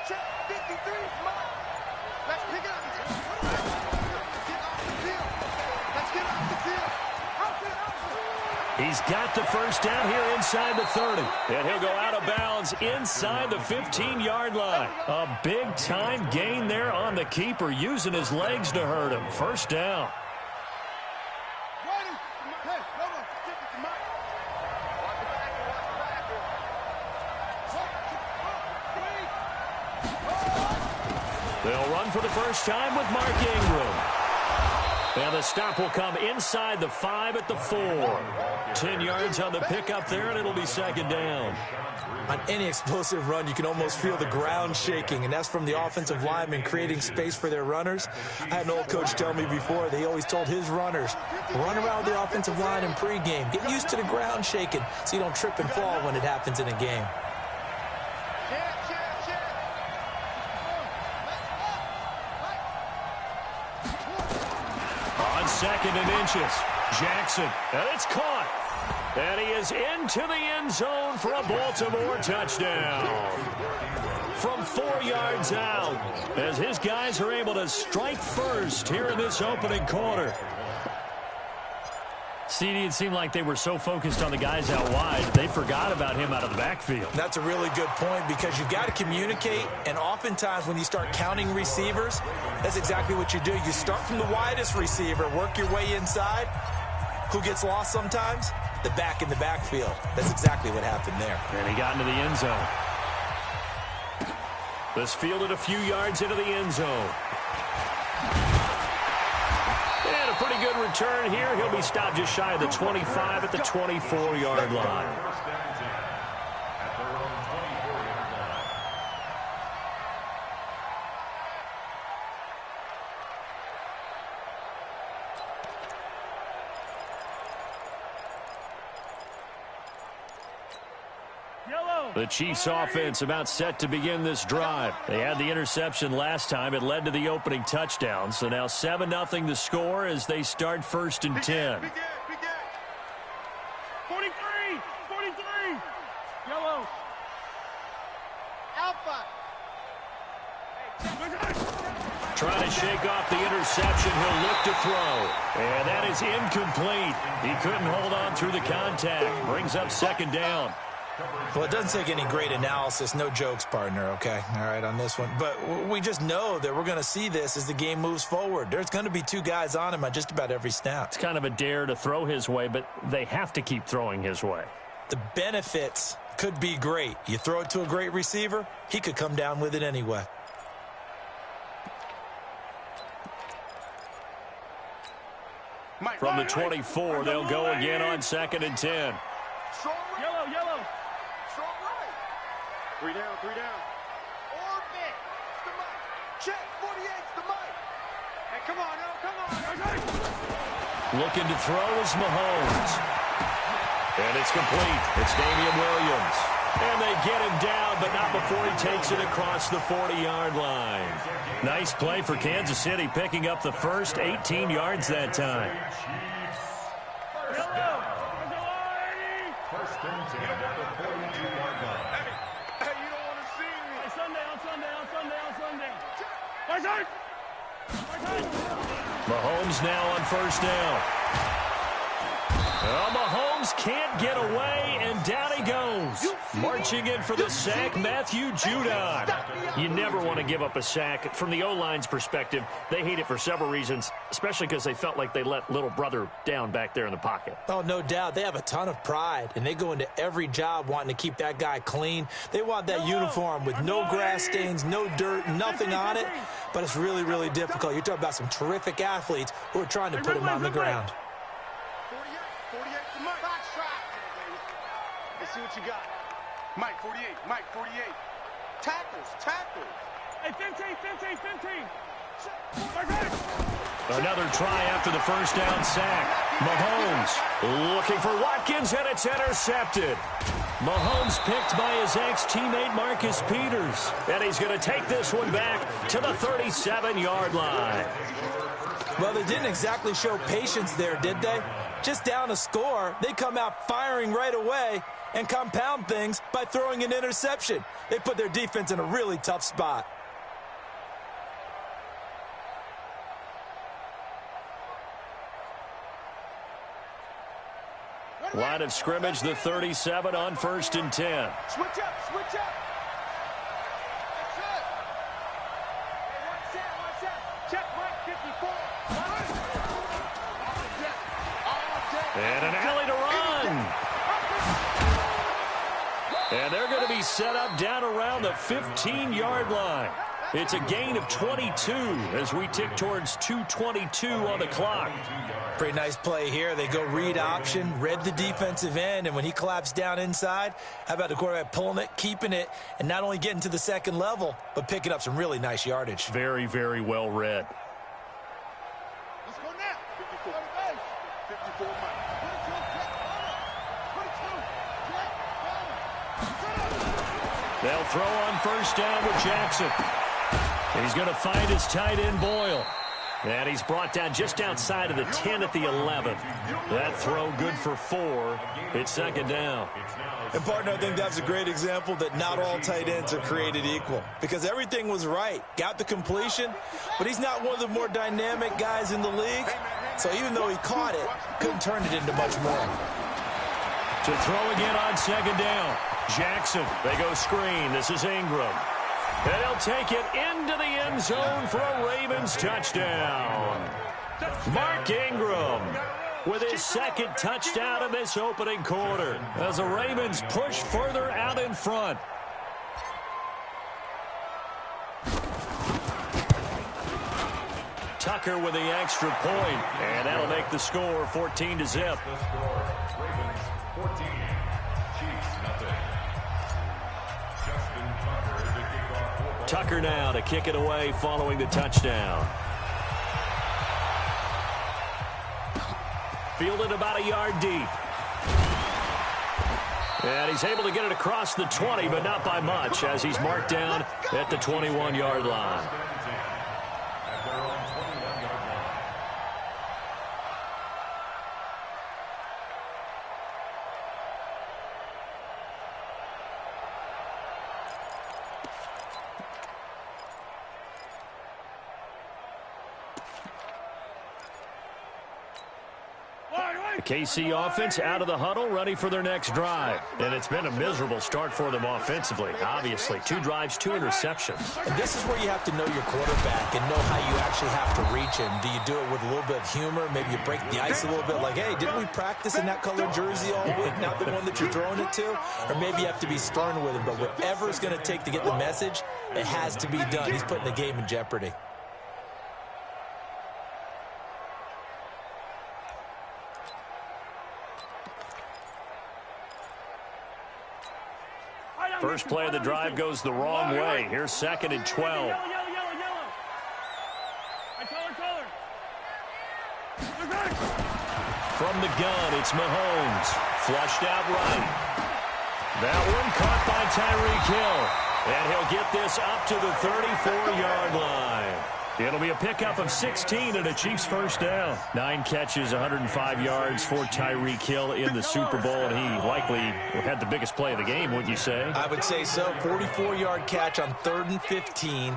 Check 53, let's pick it up. Get off the field. Let's get off the field. He's got the first down here inside the 30. And he'll go out of bounds inside the 15-yard line. A big-time gain there on the keeper, using his legs to hurt him. First down. They'll run for the first time with Mark Ingram. And the stop will come inside the 5 at the 4. 10 yards on the pickup there, and it'll be second down. On any explosive run, you can almost feel the ground shaking, and that's from the offensive linemen creating space for their runners. I had an old coach tell me before, they always told his runners, run around the offensive line in pregame. Get used to the ground shaking so you don't trip and fall when it happens in a game. Second and inches. Jackson. And it's caught. And he is into the end zone for a Baltimore touchdown. From 4 yards out, as his guys are able to strike first here in this opening quarter. CD, it seemed like they were so focused on the guys out wide, they forgot about him out of the backfield. That's a really good point, because you've got to communicate, and oftentimes when you start counting receivers, that's exactly what you do. You start from the widest receiver, work your way inside. Who gets lost sometimes? The back in the backfield. That's exactly what happened there. And he got into the end zone. This fielded a few yards into the end zone. And a pretty good return here. He'll be stopped just shy of the 25 at the 24-yard line. The Chiefs offense about set to begin this drive. They had the interception last time. It led to the opening touchdown. So now 7-0 the score as they start 1st and 10. 43. Yellow. Alpha. Trying to shake off the interception. He'll look to throw. And that is incomplete. He couldn't hold on through the contact. Brings up second down. Well, it doesn't take any great analysis. No jokes, partner, okay? All right, on this one. But we just know that we're going to see this as the game moves forward. There's going to be 2 guys on him on just about every snap. It's kind of a dare to throw his way, but they have to keep throwing his way. The benefits could be great. You throw it to a great receiver, he could come down with it anyway. From the 24, they'll go again on 2nd and 10. Yellow. Strong right. 3 down. Orbit. The mic. Check. 48's the mic. Hey, come on. Looking to throw is Mahomes. And it's complete. It's Damian Williams. And they get him down, but not before he takes it across the 40-yard line. Nice play for Kansas City, picking up the first 18 yards that time. Mahomes now on 1st down. Well, Mahomes can't get away, and down he goes. Marching in for the sack, Matthew Judon. You never want to give up a sack. From the O-line's perspective, they hate it for several reasons, especially because they felt like they let little brother down back there in the pocket. Oh, no doubt. They have a ton of pride, and they go into every job wanting to keep that guy clean. They want that uniform with no grass stains, no dirt, nothing on it. But it's really, really difficult. You're talking about some terrific athletes who are trying to put him on the ground. 48 to Mike. Box shot. Let's see what you got. Mike, 48. Tackles. Hey, 15. Another try after the first down sack. Mahomes looking for Watkins, and it's intercepted. Mahomes picked by his ex-teammate Marcus Peters. And he's going to take this one back to the 37-yard line. Well, they didn't exactly show patience there, did they? Just down a score, they come out firing right away, and compound things by throwing an interception. They put their defense in a really tough spot. Line of scrimmage, the 37 on 1st and 10. Switch up, switch up. Check Mike 54. And an alley to run. And they're going to be set up down around the 15-yard line. It's a gain of 22 as we tick towards 2:22 on the clock. Pretty nice play here. They go read option, read the defensive end, and when he collapsed down inside, how about the quarterback pulling it, keeping it, and not only getting to the second level, but picking up some really nice yardage. Very, very well read. Let's go now. 54. 54 Mike. They'll throw on 1st down with Jackson. He's going to find his tight end, Boyle. And he's brought down just outside of the 10 at the 11. That throw good for 4. It's 2nd down. And, partner, I think that's a great example that not all tight ends are created equal. Because everything was right. Got the completion, but he's not one of the more dynamic guys in the league. So even though he caught it, couldn't turn it into much more. To throw again on 2nd down. Jackson, they go screen. This is Ingram. And he'll take it into the end zone for a Ravens touchdown. Mark Ingram with his 2nd touchdown in this opening quarter as the Ravens push further out in front. Tucker with the extra point, and that'll make the score 14-0. Tucker now to kick it away following the touchdown. Fielded about a yard deep. And he's able to get it across the 20, but not by much, as he's marked down at the 21-yard line. KC offense out of the huddle, ready for their next drive. And it's been a miserable start for them offensively, obviously. 2 drives, 2 interceptions. And this is where you have to know your quarterback and know how you actually have to reach him. Do you do it with a little bit of humor? Maybe you break the ice a little bit, like, hey, didn't we practice in that colored jersey all week, not the one that you're throwing it to? Or maybe you have to be stern with him. But whatever it's going to take to get the message, it has to be done. He's putting the game in jeopardy. First play of the drive goes the wrong way. Here's 2nd and 12. From the gun, it's Mahomes. Flushed out right. That one caught by Tyreek Hill. And he'll get this up to the 34-yard line. It'll be a pickup of 16 and a Chiefs first down. 9 catches, 105 yards for Tyreek Hill in the Super Bowl, and he likely had the biggest play of the game, wouldn't you say? I would say so. 44-yard catch on 3rd and 15.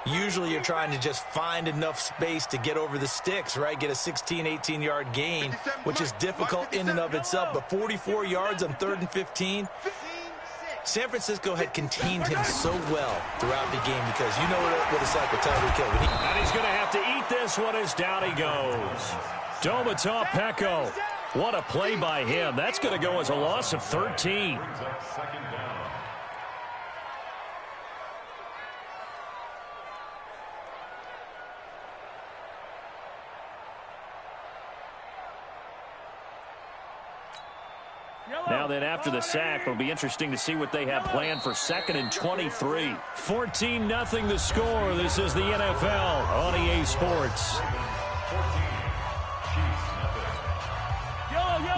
Usually you're trying to just find enough space to get over the sticks, right? Get a 16, 18-yard gain, which is difficult in and of itself. But 44 yards on 3rd and 15. San Francisco had contained him so well throughout the game because you know what it's like with Tyreek Hill. And he's going to have to eat this one as down he goes. Domata Peko. What a play by him. That's going to go as a loss of 13. Now then, after the sack, it'll be interesting to see what they have planned for 2nd and 23. 14-0 the score. This is the NFL on EA Sports.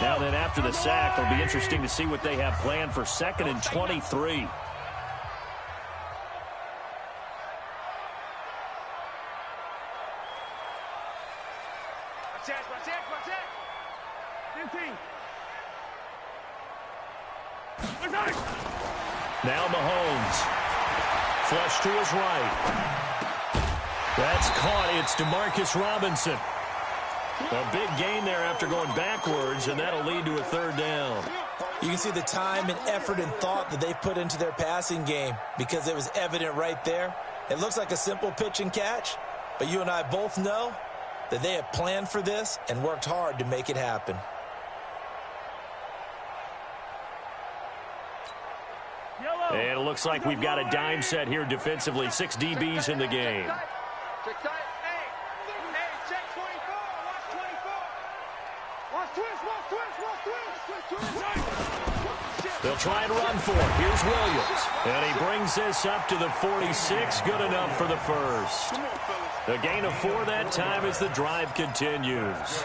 Now then, after the sack, it'll be interesting to see what they have planned for 2nd and 23. Now Mahomes. Flush to his right. That's caught. It's DeMarcus Robinson. A big gain there after going backwards, and that'll lead to a third down. You can see the time and effort and thought that they've put into their passing game because it was evident right there. It looks like a simple pitch and catch, but you and I both know that they have planned for this and worked hard to make it happen. And it looks like we've got a dime set here defensively. 6 DBs in the game. They'll try and run for it. Here's Williams. And he brings this up to the 46. Good enough for the first. A gain of 4 that time as the drive continues.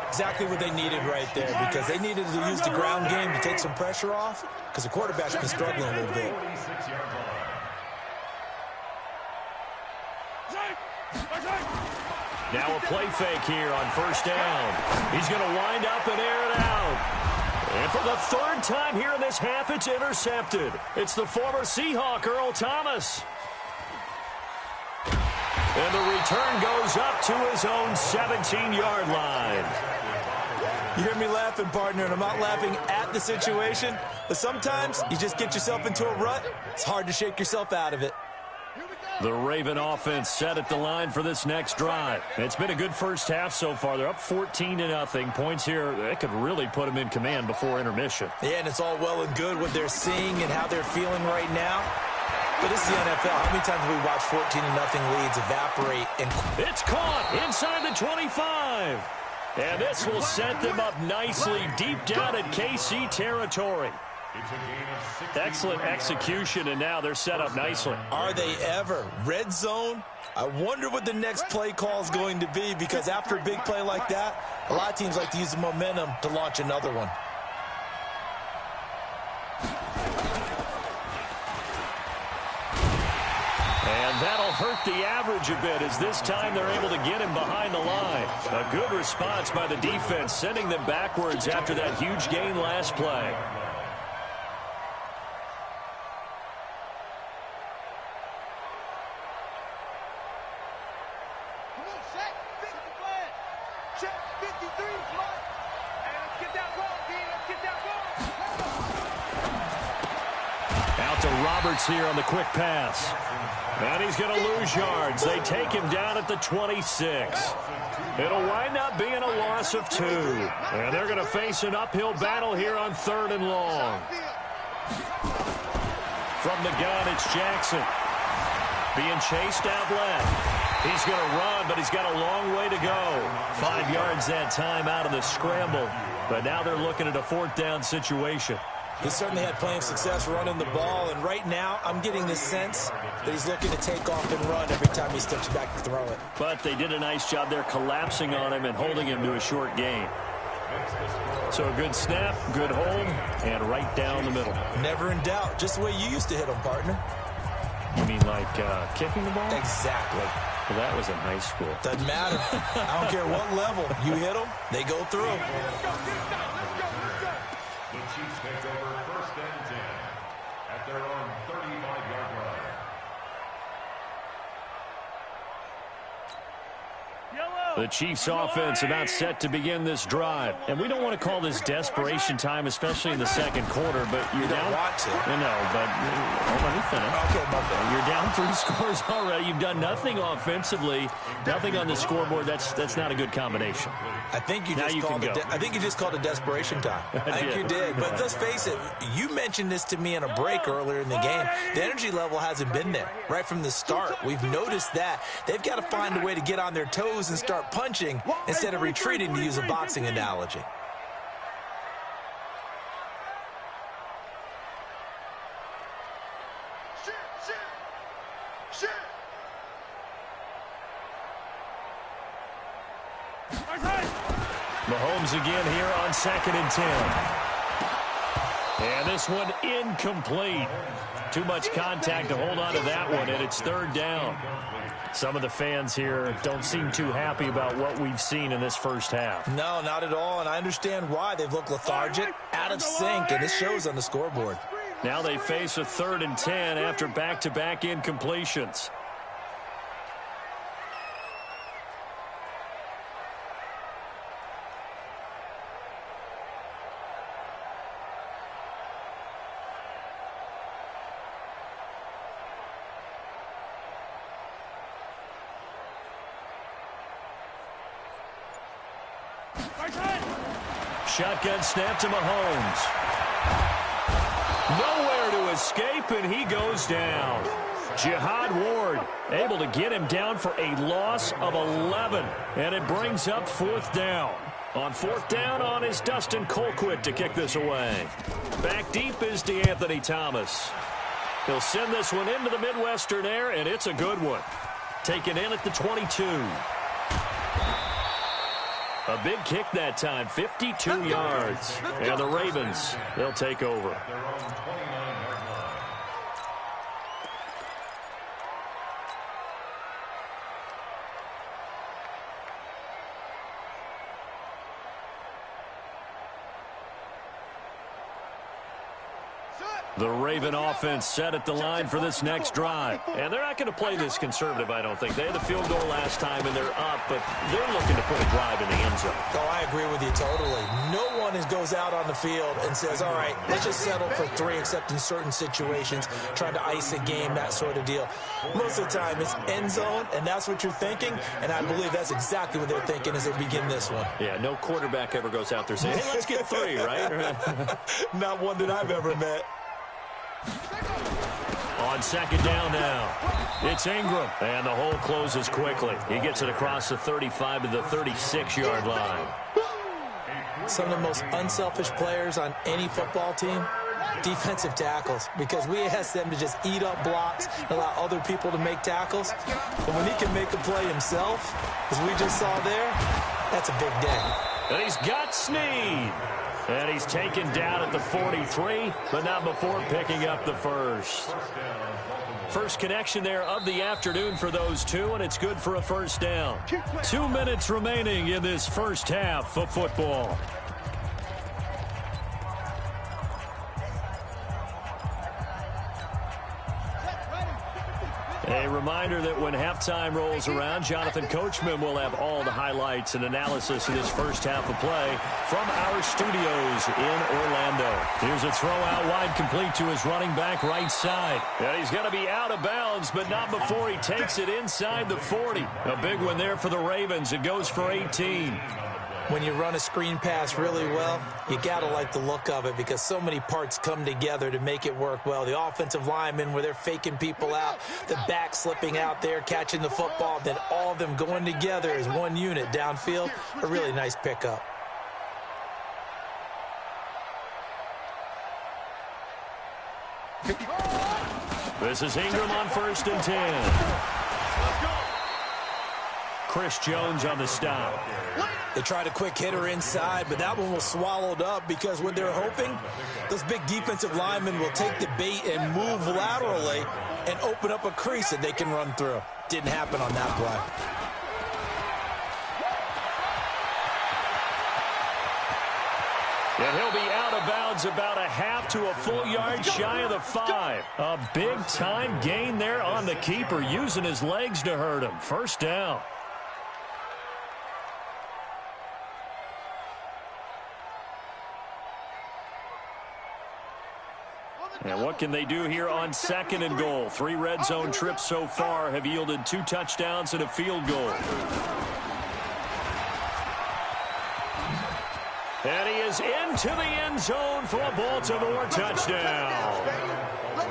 Exactly what they needed right there, because they needed to use the ground game to take some pressure off, because the quarterback's been struggling a little bit. Now a play fake here on first down. He's going to wind up and air it out. And for the third time here in this half, it's intercepted. It's the former Seahawk, Earl Thomas. And the return goes up to his own 17-yard line. You hear me laughing, partner, and I'm not laughing at the situation, but sometimes you just get yourself into a rut. It's hard to shake yourself out of it. The Raven offense set at the line for this next drive. It's been a good first half so far. They're up 14-0. Points here, that could really put them in command before intermission. Yeah, and it's all well and good what they're seeing and how they're feeling right now. But this is the NFL. How many times have we watched 14-0 leads evaporate? And it's caught inside the 25. And this will set them up nicely deep down at KC territory. Excellent execution, and now they're set up nicely. Are they ever? Red zone? I wonder what the next play call is going to be, because after a big play like that, a lot of teams like to use the momentum to launch another one. And that'll hurt the average a bit, as this time they're able to get him behind the line. A good response by the defense, sending them backwards after that huge gain last play. Here on the quick pass. And he's going to lose yards. They take him down at the 26. It'll wind up being a loss of 2. And they're going to face an uphill battle here on 3rd and long. From the gun, it's Jackson. Being chased out left. He's going to run, but he's got a long way to go. 5 yards that time out of the scramble. But now they're looking at a 4th down situation. He certainly had plenty of success running the ball, and right now I'm getting the sense that he's looking to take off and run every time he steps back to throw it. But they did a nice job there collapsing on him and holding him to a short gain. So a good snap, good hold, and right down the middle. Never in doubt. Just the way you used to hit him, partner. You mean like kicking the ball? Exactly. Well, that was in high school. Doesn't matter. I don't care what level. You hit them, they go through. The Chiefs take over 1st and 10 at their own 35-yard line. The Chiefs offense about set to begin this drive. And we don't want to call this desperation time, especially in the second quarter, but you're down. Want to. I know, but let me finish. Okay, my bad. You're down 3 scores already. You've done nothing offensively, nothing on the scoreboard. That's not a good combination. I think you just called it desperation time. I think you did. But let's face it, you mentioned this to me in a break earlier in the game. The energy level hasn't been there right from the start. We've noticed that. They've got to find a way to get on their toes and start punching instead of retreating, to use a boxing analogy. Mahomes again here on 2nd and 10. And this one incomplete. Too much contact to hold on to that one, and it's third down. Some of the fans here don't seem too happy about what we've seen in this first half. No, not at all, and I understand why. They've looked lethargic, out of sync, and it shows on the scoreboard. Now they face a 3rd and 10 after back-to-back incompletions. Shotgun snap to Mahomes. Nowhere to escape, and he goes down. Jihad Ward able to get him down for a loss of 11, and it brings up 4th down. On 4th down is Dustin Colquitt to kick this away. Back deep is DeAnthony Thomas. He'll send this one into the Midwestern air, and it's a good one. Taken in at the 22. A big kick that time, 52 yards. And the Ravens, they'll take over. The Raven offense set at the line for this next drive. And they're not going to play this conservative, I don't think. They had the field goal last time, and they're up, but they're looking to put a drive in the end zone. Oh, I agree with you totally. No one goes out on the field and says, all right, let's just settle for 3, except in certain situations, trying to ice a game, that sort of deal. Most of the time, it's end zone, and that's what you're thinking, and I believe that's exactly what they're thinking as they begin this one. Yeah, no quarterback ever goes out there saying, hey, let's get 3, right? Not one that I've ever met. On 2nd down now, it's Ingram, and the hole closes quickly. He gets it across the 35 to the 36-yard line. Some of the most unselfish players on any football team, defensive tackles, because we ask them to just eat up blocks and allow other people to make tackles. But when he can make a play himself, as we just saw there, that's a big day. And he's got Snead. And he's taken down at the 43, but not before picking up the first. First connection there of the afternoon for those two, and it's good for a first down. 2 minutes remaining in this first half of football. A reminder that when halftime rolls around, Jonathan Coachman will have all the highlights and analysis of this first half of play from our studios in Orlando. Here's a throw out wide, complete to his running back right side. And he's going to be out of bounds, but not before he takes it inside the 40. A big one there for the Ravens. It goes for 18. When you run a screen pass really well, you got to like the look of it because so many parts come together to make it work well. The offensive linemen, where they're faking people out, the back slipping out there, catching the football, then all of them going together as one unit downfield. A really nice pickup. This is Ingram on 1st and 10. Chris Jones on the stop. They tried a quick hitter inside, but that one was swallowed up because what they're hoping, those big defensive linemen will take the bait and move laterally and open up a crease that they can run through. Didn't happen on that play. And he'll be out of bounds about a half to a full yard shy of the 5. A big-time gain there on the keeper, using his legs to hurt him. First down. And what can they do here on 2nd and goal? 3 red zone trips so far have yielded 2 touchdowns and a field goal. And he is into the end zone for a Baltimore touchdown.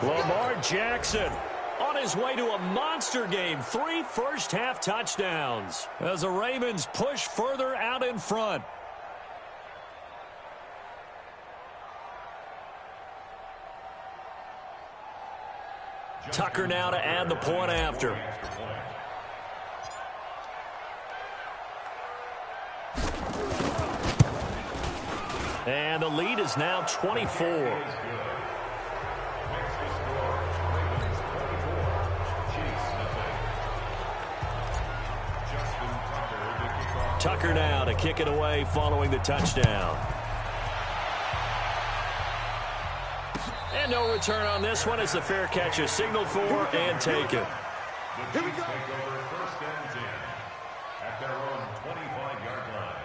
Lamar Jackson on his way to a monster game. 3 first-half touchdowns as the Ravens push further out in front. Tucker now to add the point after. And the lead is now 24. Tucker now to kick it away following the touchdown. And no return on this one as the fair catch is signaled for and taken. Here we go. First and 10 at their own 25-yard line.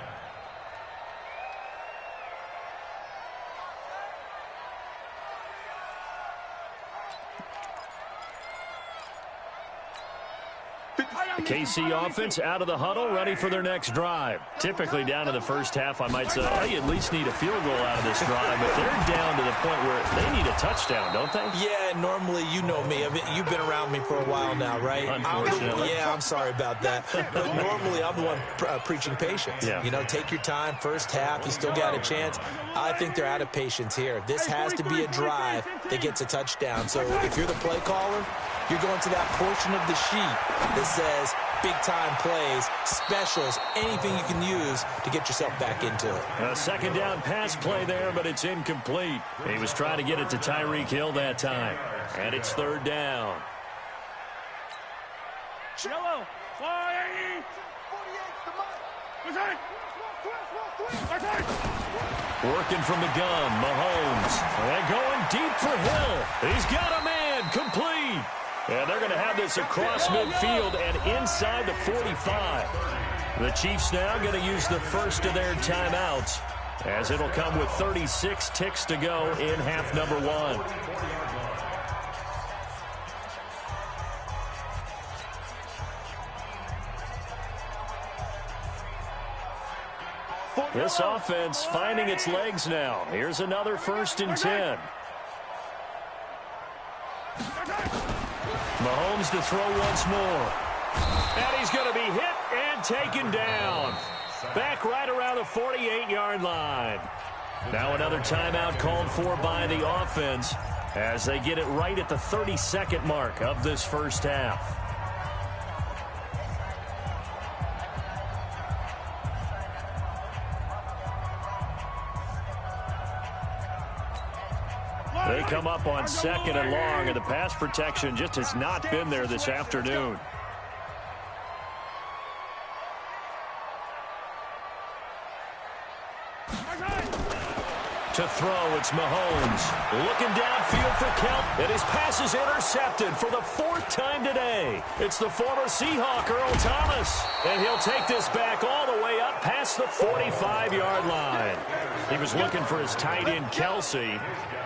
The KC offense out of the huddle, ready for their next drive. Typically down to the first half, I might say, oh, you at least need a field goal out of this drive, but they're down to the point where they need a touchdown, don't they? Yeah, normally, you know me. I mean, you've been around me for a while now, right? Unfortunately. I'm sorry about that. But normally, I'm the one preaching patience. Yeah. You know, take your time. First half, you still got a chance. I think they're out of patience here. This has to be a drive that gets a touchdown. So if you're the play caller, you're going to that portion of the sheet that says big-time plays, specials, anything you can use to get yourself back into it. A second down pass play there, but it's incomplete. He was trying to get it to Tyreek Hill that time. And it's third down. Yellow. 48. Working from the gun, Mahomes. And going deep for Hill. He's got a man, complete. And they're going to have this across midfield and inside the 45. The Chiefs now going to use the first of their timeouts, as it'll come with 36 ticks to go in half number one. This offense finding its legs now. Here's another 1st and 10. Mahomes to throw once more. And he's going to be hit and taken down. Back right around the 48-yard line. Now another timeout called for by the offense as they get it right at the 32nd mark of this first half. They come up on 2nd and long, and the pass protection just has not been there this afternoon. To throw, it's Mahomes. Looking downfield for Kelp, and his pass is intercepted for the 4th time today. It's the former Seahawk, Earl Thomas, and he'll take this back all the way up past the 45-yard line. He was looking for his tight end, Kelsey.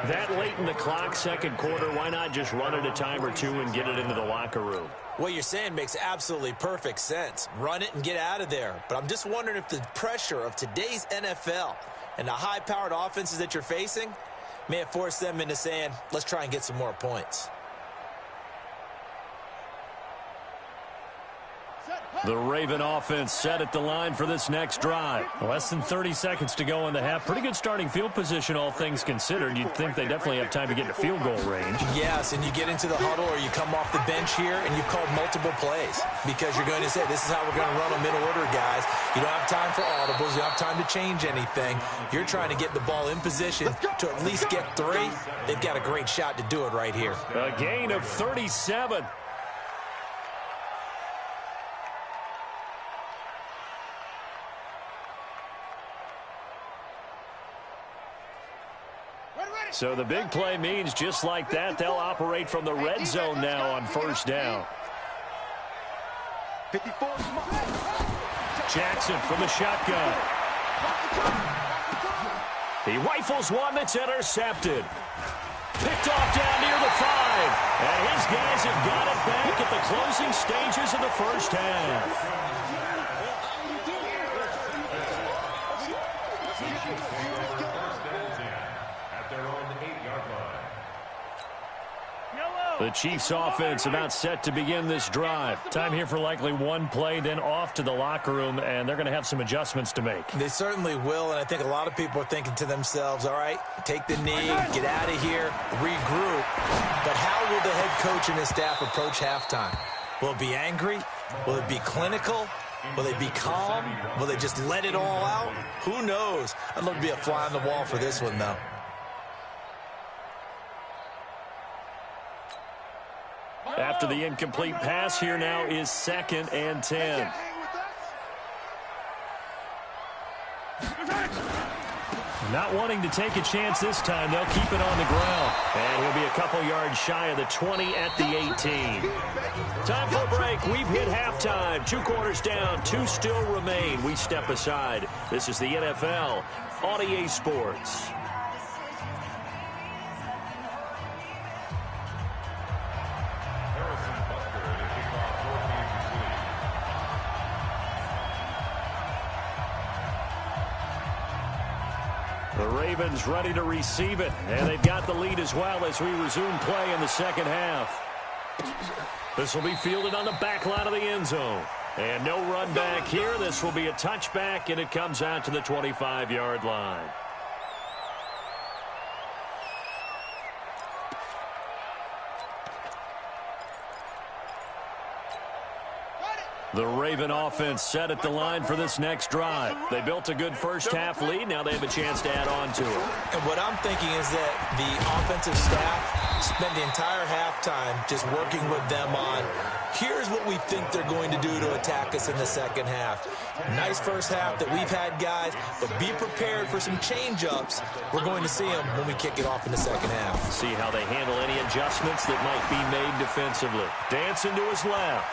That late in the clock, second quarter, why not just run it a time or two and get it into the locker room? What you're saying makes absolutely perfect sense. Run it and get out of there. But I'm just wondering if the pressure of today's NFL and the high-powered offenses that you're facing may have forced them into saying, let's try and get some more points. The Raven offense set at the line for this next drive. Less than 30 seconds to go in the half. Pretty good starting field position, all things considered. You'd think they definitely have time to get to field goal range. Yes, and you get into the huddle or you come off the bench here and you've called multiple plays because you're going to say, this is how we're going to run them in order, guys. You don't have time for audibles. You don't have time to change anything. You're trying to get the ball in position to at least get 3. They've got a great shot to do it right here. A gain of 37. So the big play means just like that, they'll operate from the red zone now on first down. 54. Jackson from the shotgun. He rifles one that's intercepted. Picked off down near the 5. And his guys have got it back at the closing stages of the first half. The Chiefs offense about set to begin this drive. Time here for likely one play, then off to the locker room, and they're going to have some adjustments to make. They certainly will, and I think a lot of people are thinking to themselves, all right, take the knee, get out of here, regroup. But how will the head coach and his staff approach halftime? Will it be angry? Will it be clinical? Will they be calm? Will they just let it all out? Who knows? I'd love to be a fly on the wall for this one, though. After the incomplete pass, here now is 2nd and 10. Not wanting to take a chance this time, they'll keep it on the ground. And he'll be a couple yards shy of the 20 at the 18. Time for a break. We've hit halftime. 2 quarters down, 2 still remain. We step aside. This is the NFL on EA Sports. The Ravens ready to receive it, and they've got the lead as well as we resume play in the second half. This will be fielded on the back line of the end zone. And no run back here. This will be a touchback, and it comes out to the 25-yard line. The Raven offense set at the line for this next drive. They built a good first-half lead. Now they have a chance to add on to it. And what I'm thinking is that the offensive staff spent the entire halftime just working with them on, here's what we think they're going to do to attack us in the second half. Nice first half that we've had, guys, but be prepared for some change-ups. We're going to see them when we kick it off in the second half. See how they handle any adjustments that might be made defensively. Dancing to his left.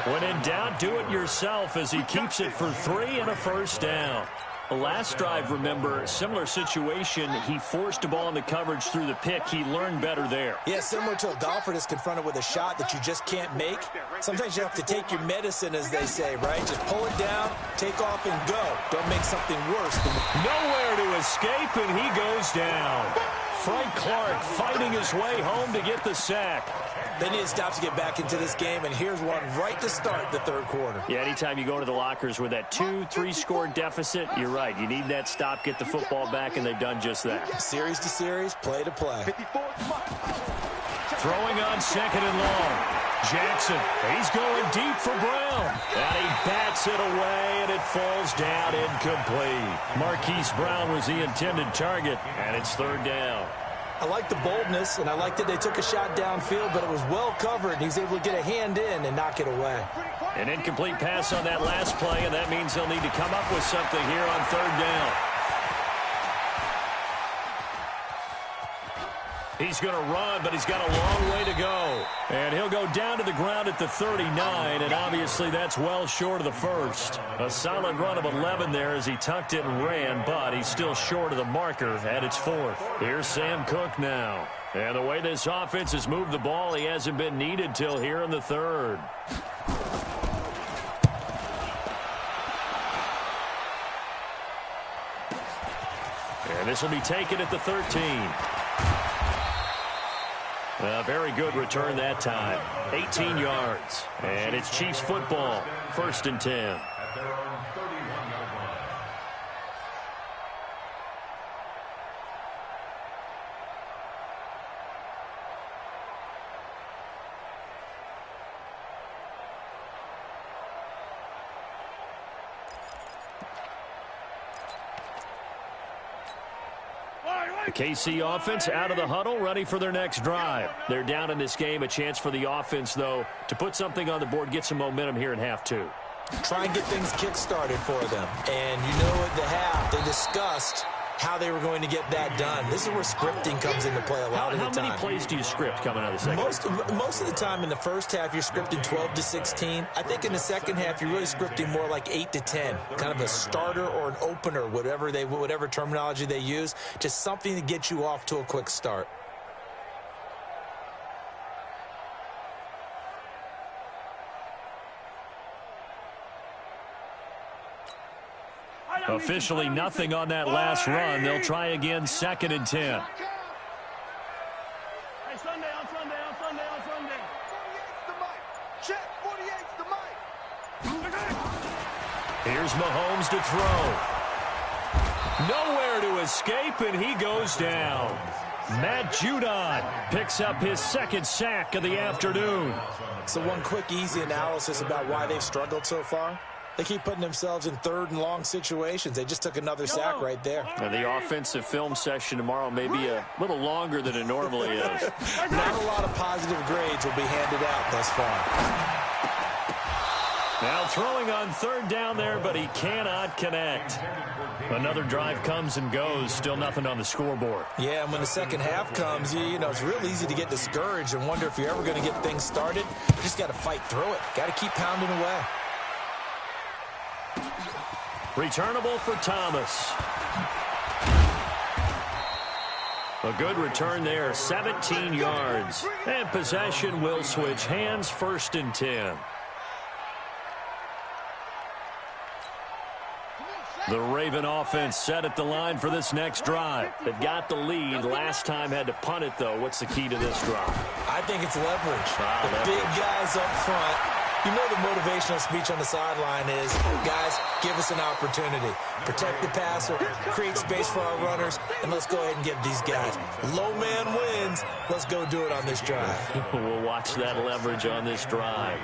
When in doubt, do it yourself as he keeps it for 3 and a first down. Last drive, remember, similar situation. He forced a ball into coverage through the pick. He learned better there. Yeah, similar to a golfer that's confronted with a shot that you just can't make. Sometimes you have to take your medicine, as they say, right? Just pull it down, take off, and go. Don't make something worse. Nowhere to escape, and he goes down. Frank Clark fighting his way home to get the sack. They need to stop to get back into this game, and here's one right to start the third quarter. Yeah, anytime you go to the lockers with that 2-3 score deficit, you're right. You need that stop, get the football back, and they've done just that. Series to series, play to play. Throwing on 2nd and long. Jackson, he's going deep for Brown. And he bats it away, and it falls down incomplete. Marquise Brown was the intended target, and it's 3rd down. I like the boldness, and I like that they took a shot downfield, but it was well covered, and he was able to get a hand in and knock it away. An incomplete pass on that last play, and that means they'll need to come up with something here on 3rd down. He's going to run, but he's got a long way to go. And he'll go down to the ground at the 39, and obviously that's well short of the first. A solid run of 11 there as he tucked it and ran, but he's still short of the marker at its 4th. Here's Sam Cook now. And the way this offense has moved the ball, he hasn't been needed till here in the 3rd. And this will be taken at the 13. A very good return that time. 18 yards. And it's Chiefs football. 1st and 10. At their own 31-yard line. The KC offense out of the huddle, ready for their next drive. They're down in this game. A chance for the offense, though, to put something on the board, get some momentum here in half 2. Try and get things kick-started for them. And you know at the half, they discussed how they were going to get that done. This is where scripting comes into play a lot of the time. How many plays do you script coming out of the second half? Most of the time in the first half, you're scripting 12 to 16. I think in the second half, you're really scripting more like 8 to 10. Kind of a starter or an opener, whatever terminology they use. Just something to get you off to a quick start. Officially nothing on that last run. They'll try again, 2nd and 10. Here's Mahomes to throw. Nowhere to escape, and he goes down. Matt Judon picks up his second sack of the afternoon. So one quick, easy analysis about why they've struggled so far. They keep putting themselves in third and long situations. They just took another sack right there. Now the offensive film session tomorrow may be a little longer than it normally is. Not a lot of positive grades will be handed out thus far. Now throwing on third down there, but he cannot connect. Another drive comes and goes. Still nothing on the scoreboard. Yeah, and when the second half comes, you know, it's real easy to get discouraged and wonder if you're ever going to get things started. You just got to fight through it. Got to keep pounding away. Returnable for Thomas. A good return there, 17 yards. And possession will switch hands, 1st and 10. The Raven offense set at the line for this next drive. They've got the lead. Last time had to punt it, though. What's the key to this drive? I think it's leverage. The big guys up front. You know the motivational speech on the sideline is, guys, give us an opportunity. Protect the passer, create space for our runners, and let's go ahead and give these guys. Low man wins. Let's go do it on this drive. We'll watch that leverage on this drive.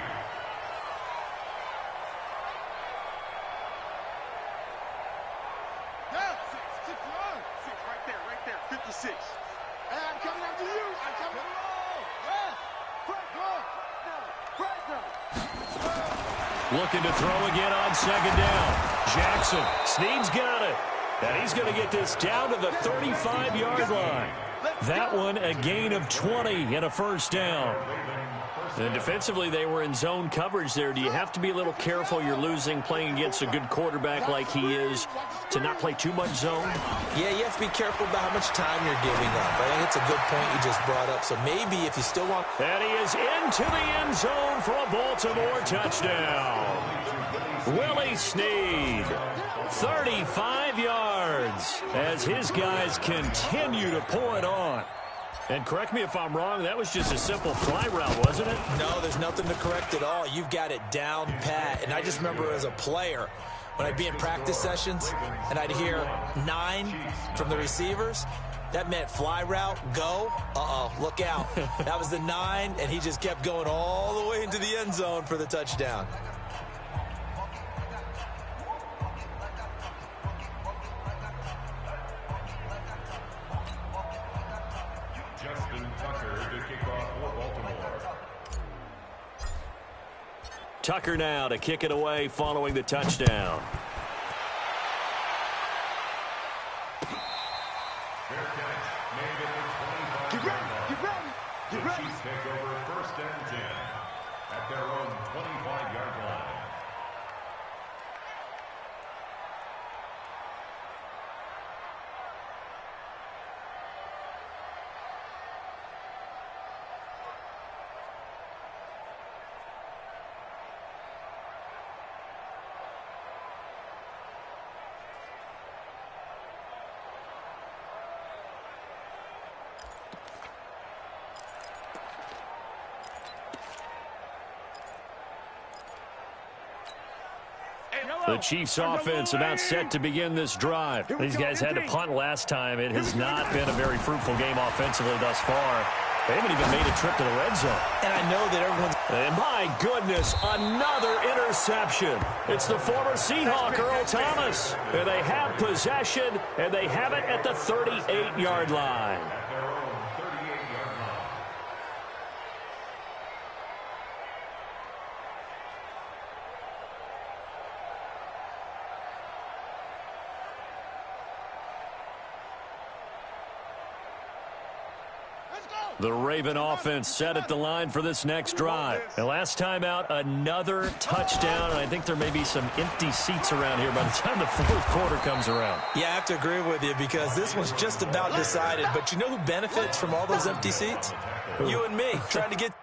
Looking to throw again on second down. Jackson, Snead's got it. And he's going to get this down to the 35-yard line. That one a gain of 20 and a 1st down. And defensively, they were in zone coverage there. Do you have to be a little careful? You're losing playing against a good quarterback like he is to not play too much zone? Yeah, you have to be careful about how much time you're giving up. I think it's a good point you just brought up. So maybe if you still want... And he is into the end zone for a Baltimore touchdown. Willie Snead, 35 yards as his guys continue to pour it on. And correct me if I'm wrong, that was just a simple fly route, wasn't it? No, there's nothing to correct at all. You've got it down pat. And I just remember as a player, when I'd be in practice sessions and I'd hear 9 from the receivers, that meant fly route, go, look out. That was the 9, and he just kept going all the way into the end zone for the touchdown. Tucker now to kick it away following the touchdown. Get ready. The Chiefs take over 1st and 10 at their own 25-yard line. The Chiefs offense about set to begin this drive. These guys had to punt last time. It has not been a very fruitful game offensively thus far. They haven't even made a trip to the red zone. And I know that everyone's... And my goodness, another interception. It's the former Seahawk, Earl Thomas. And they have possession, and they have it at the 38-yard line. The Raven offense set at the line for this next drive. And last time out, another touchdown. And I think there may be some empty seats around here by the time the 4th quarter comes around. Yeah, I have to agree with you because this one's just about decided. But you know who benefits from all those empty seats? You and me, trying to get...